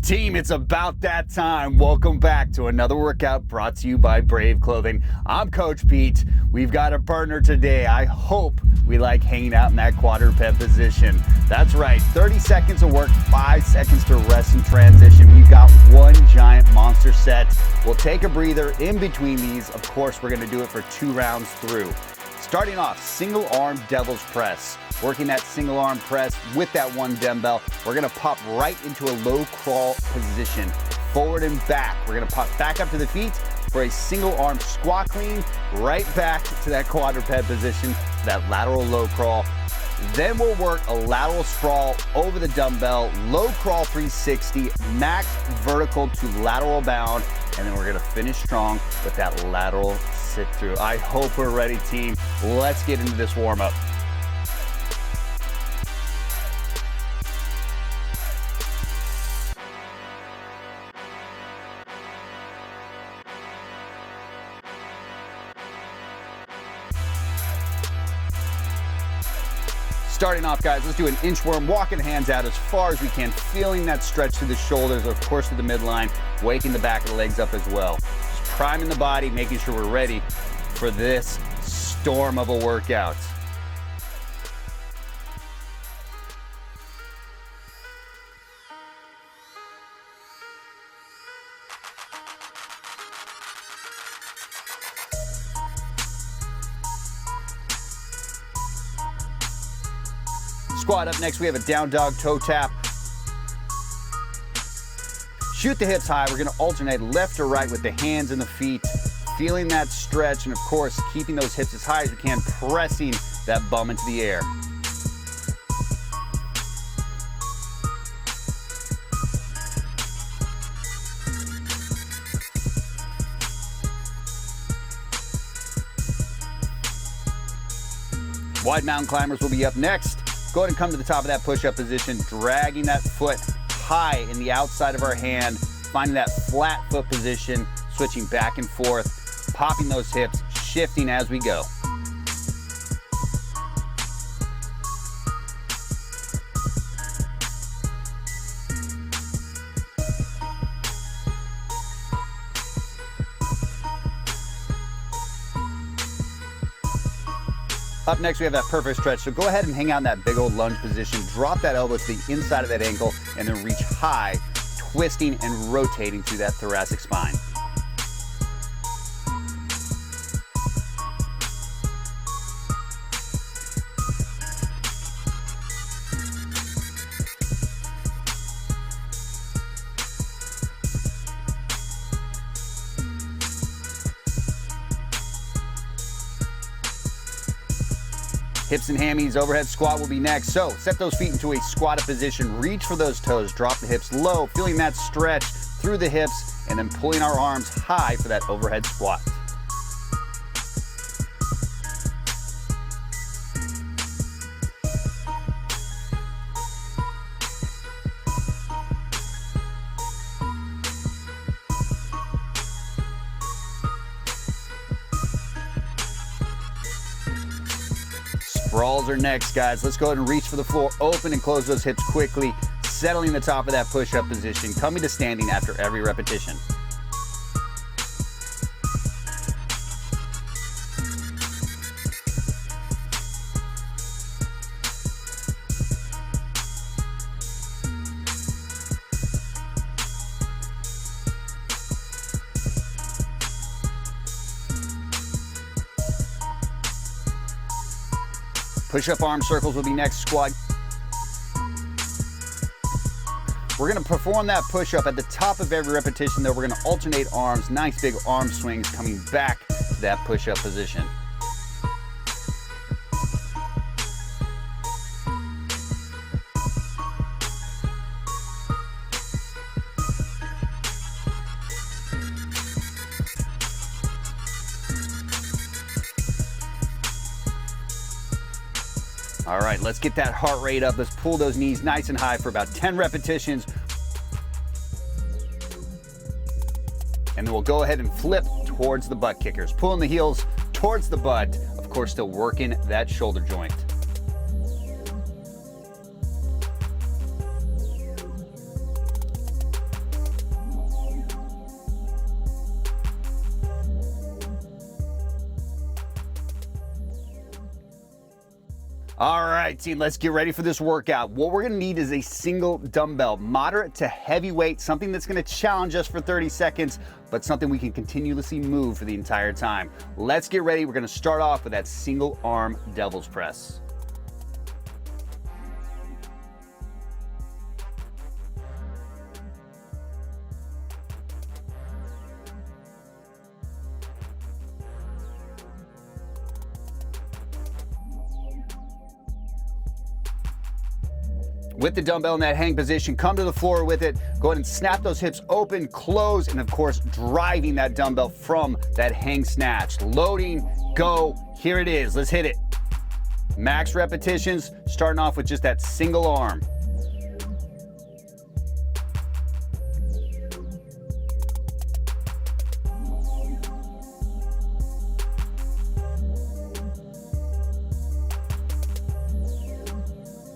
Team, it's about that time. Welcome back to another workout brought to you by Brave Clothing. I'm Coach Pete. We've got a partner today. I hope we like hanging out in that quadruped position. That's right, 30 seconds of work, 5 seconds to rest and transition. We've got one giant monster set. We'll take a breather in between these. Of course, we're gonna do it for 2 rounds through. Starting off, single arm devil's press. Working that single arm press with that one dumbbell. We're gonna pop right into a low crawl position, forward and back. We're gonna pop back up to the feet for a single arm squat clean, right back to that quadruped position, that lateral low crawl. Then we'll work a lateral sprawl over the dumbbell, low crawl 360, max vertical to lateral bound, and then we're gonna finish strong with that lateral sit-through. I hope we're ready, team. Let's get into this warm-up. Starting off, guys, let's do an inchworm, walking the hands out as far as we can, feeling that stretch through the shoulders, of course to the midline, waking the back of the legs up as well. Just priming the body, making sure we're ready for this storm of a workout. Squat up next, we have a down dog toe tap. Shoot the hips high. We're gonna alternate left or right with the hands and the feet, feeling that stretch, and of course, keeping those hips as high as we can, pressing that bum into the air. Wide mountain climbers will be up next. Go ahead and come to the top of that push-up position, dragging that foot high in the outside of our hand, finding that flat foot position, switching back and forth, popping those hips, shifting as we go. Up next, we have that perfect stretch. So go ahead and hang out in that big old lunge position. Drop that elbow to the inside of that ankle and then reach high, twisting and rotating through that thoracic spine. Hips and hammies, overhead squat will be next. So set those feet into a squatted position, reach for those toes, drop the hips low, feeling that stretch through the hips, and then pulling our arms high for that overhead squat. Sprawls are next, guys. Let's go ahead and reach for the floor, open and close those hips quickly, settling the top of that push-up position, coming to standing after every repetition. Push-up arm circles will be next, squat. We're gonna perform that push-up at the top of every repetition, though. We're gonna alternate arms, nice big arm swings coming back to that push-up position. All right, let's get that heart rate up. Let's pull those knees nice and high for about 10 repetitions. And then we'll go ahead and flip towards the butt kickers, pulling the heels towards the butt, of course, still working that shoulder joint. All right, team, let's get ready for this workout. What we're gonna need is a single dumbbell, moderate to heavy weight, something that's gonna challenge us for 30 seconds, but something we can continuously move for the entire time. Let's get ready. We're gonna start off with that single arm devil's press. With the dumbbell in that hang position, come to the floor with it. Go ahead and snap those hips open, close, and of course, driving that dumbbell from that hang snatch. Loading, go, here it is, let's hit it. Max repetitions, starting off with just that single arm.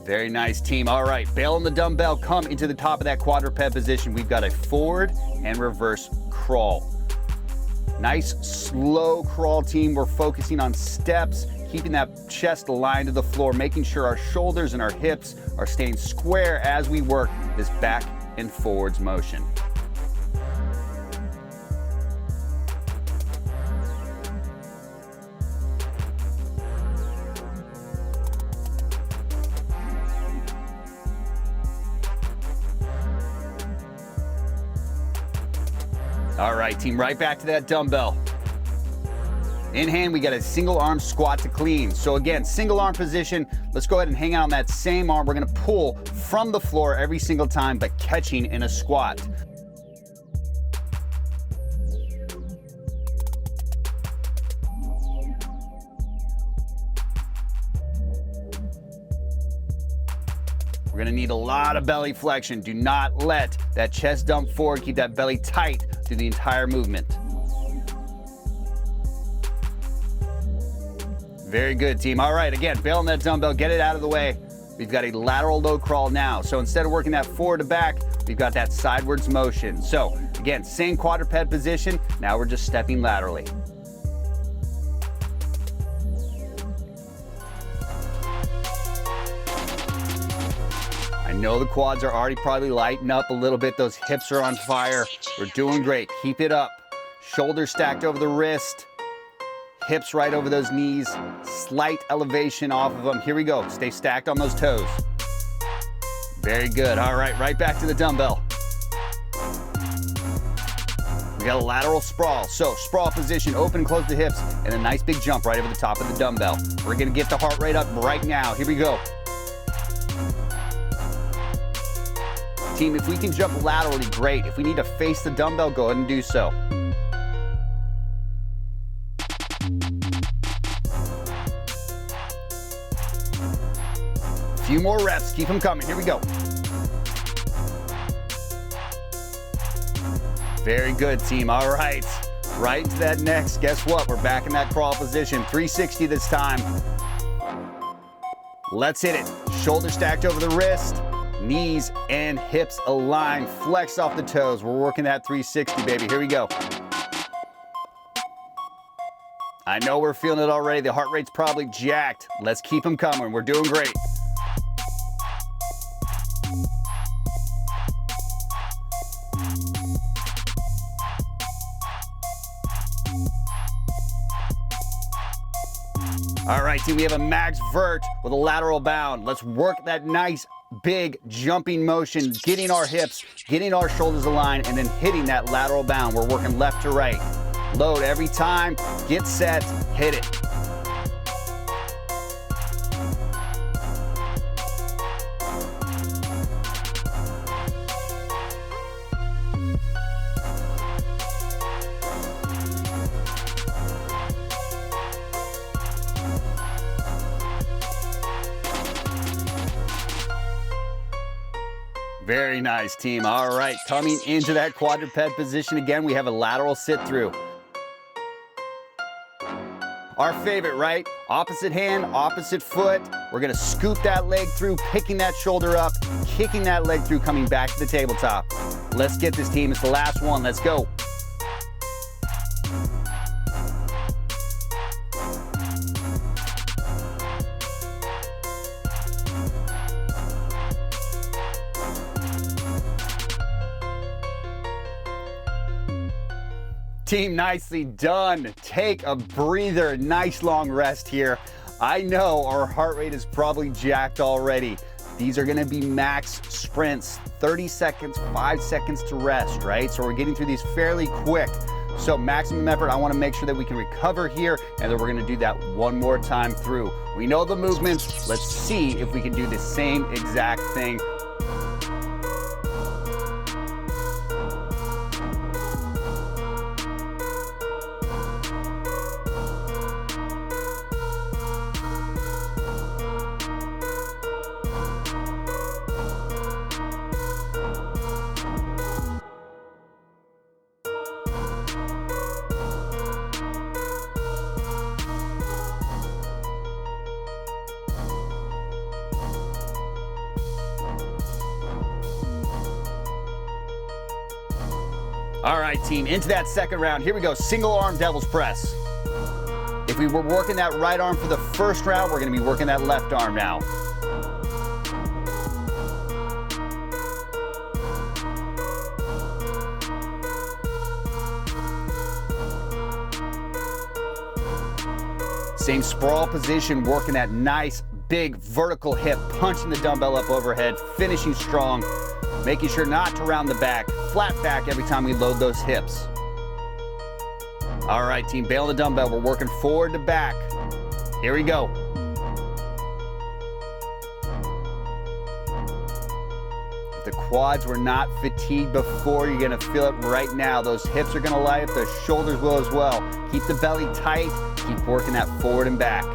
Very nice, team. All right, bail on the dumbbell, come into the top of that quadruped position. We've got a forward and reverse crawl. Nice, slow crawl, team. We're focusing on steps, keeping that chest aligned to the floor, making sure our shoulders and our hips are staying square as we work this back and forwards motion. All right, team, right back to that dumbbell. In hand, we got a single arm squat to clean. So again, single arm position. Let's go ahead and hang out on that same arm. We're gonna pull from the floor every single time, but catching in a squat. We're gonna need a lot of belly flexion. Do not let that chest dump forward. Keep that belly tight through the entire movement. Very good, team. All right, again, bail on that dumbbell, get it out of the way. We've got a lateral low crawl now. So instead of working that forward to back, we've got that sidewards motion. So again, same quadruped position. Now we're just stepping laterally. I know the quads are already probably lighting up a little bit. Those hips are on fire. We're doing great. Keep it up. Shoulders stacked over the wrist. Hips right over those knees. Slight elevation off of them. Here we go. Stay stacked on those toes. Very good. All right, right back to the dumbbell. We got a lateral sprawl. So sprawl position, open, close the hips, and a nice big jump right over the top of the dumbbell. We're gonna get the heart rate up right now. Here we go. Team, if we can jump laterally, great. If we need to face the dumbbell, go ahead and do so. A few more reps, keep them coming, here we go. Very good, team, all right. Right into that next, guess what? We're back in that crawl position, 360 this time. Let's hit it. Shoulder stacked over the wrist. Knees and hips aligned, flex off the toes. We're working that 360, baby. Here we go. I know we're feeling it already. The heart rate's probably jacked. Let's keep them coming. We're doing great. All right, team, we have a max vert with a lateral bound. Let's work that nice big jumping motion, getting our hips, getting our shoulders aligned, and then hitting that lateral bound. We're working left to right. Load every time, get set, hit it. Very nice, team. All right, coming into that quadruped position again, we have a lateral sit-through. Our favorite, right? Opposite hand, opposite foot. We're gonna scoop that leg through, picking that shoulder up, kicking that leg through, coming back to the tabletop. Let's get this, team. It's the last one. Let's go. Team, nicely done. Take a breather, nice long rest here. I know our heart rate is probably jacked already. These are gonna be max sprints, 30 seconds, 5 seconds to rest, right? So we're getting through these fairly quick. So maximum effort, I wanna make sure that we can recover here, and then we're gonna do that one more time through. We know the movements, let's see if we can do the same exact thing. All right, team, into that second round. Here we go, single arm devil's press. If we were working that right arm for the first round, we're gonna be working that left arm now. Same sprawl position, working that nice, big vertical hip, punching the dumbbell up overhead, finishing strong, making sure not to round the back, flat back every time we load those hips. All right, team, bail the dumbbell. We're working forward to back. Here we go. If the quads were not fatigued before, you're gonna feel it right now. Those hips are gonna light up, the shoulders will as well. Keep the belly tight, keep working that forward and back.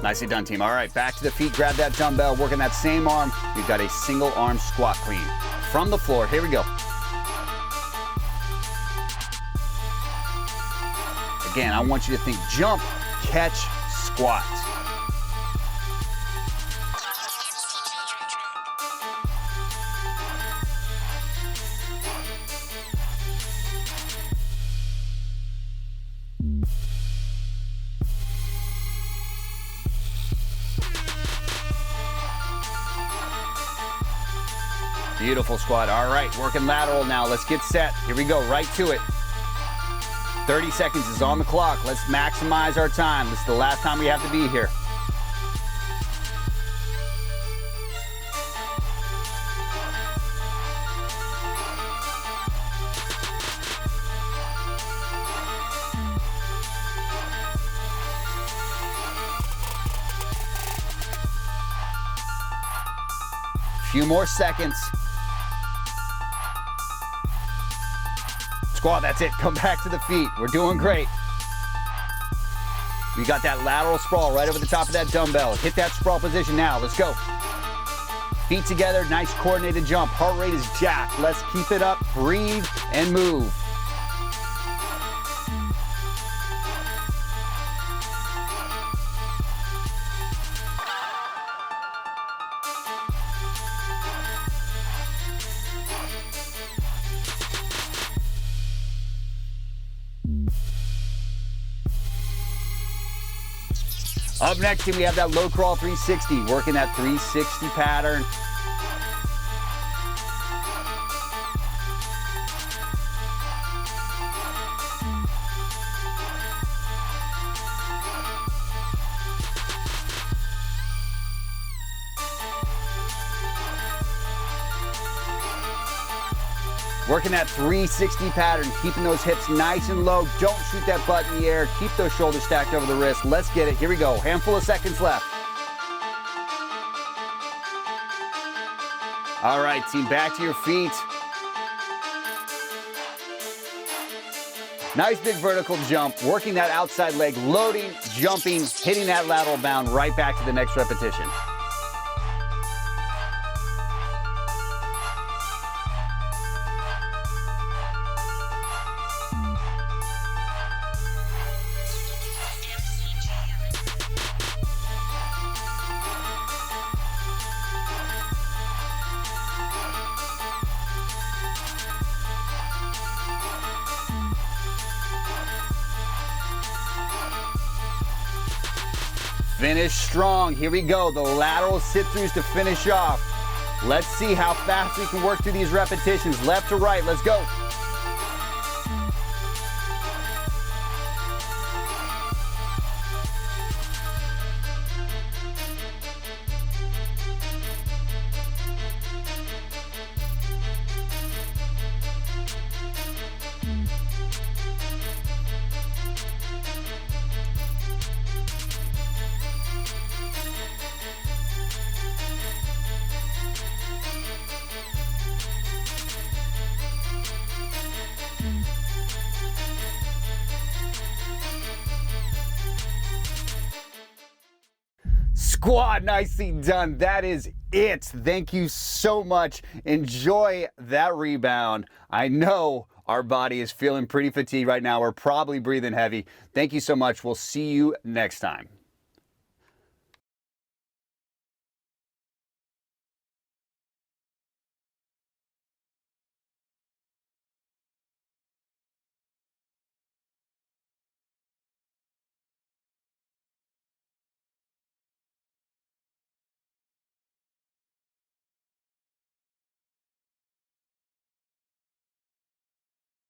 Nicely done, team. All right, back to the feet, grab that dumbbell, working that same arm. We've got a single arm squat clean. From the floor, here we go. Again, I want you to think jump, catch, squat. Beautiful squat. All right, working lateral now. Let's get set. Here we go, right to it. 30 seconds is on the clock. Let's maximize our time. This is the last time we have to be here. Few more seconds. Squat, that's it. Come back to the feet. We're doing great. We got that lateral sprawl right over the top of that dumbbell. Hit that sprawl position now. Let's go. Feet together, nice coordinated jump. Heart rate is jacked. Let's keep it up, breathe, and move. Up next, team, we have that low crawl 360, working that 360 pattern. Working that 360 pattern, keeping those hips nice and low. Don't shoot that butt in the air. Keep those shoulders stacked over the wrist. Let's get it. Here we go. Handful of seconds left. All right, team, back to your feet. Nice big vertical jump. Working that outside leg, loading, jumping, hitting that lateral bound right back to the next repetition. Finish strong. Here we go. The lateral sit-throughs to finish off. Let's see how fast we can work through these repetitions. Left to right. Let's go. Squat, nicely done. That is it. Thank you so much. Enjoy that rebound. I know our body is feeling pretty fatigued right now. We're probably breathing heavy. Thank you so much. We'll see you next time.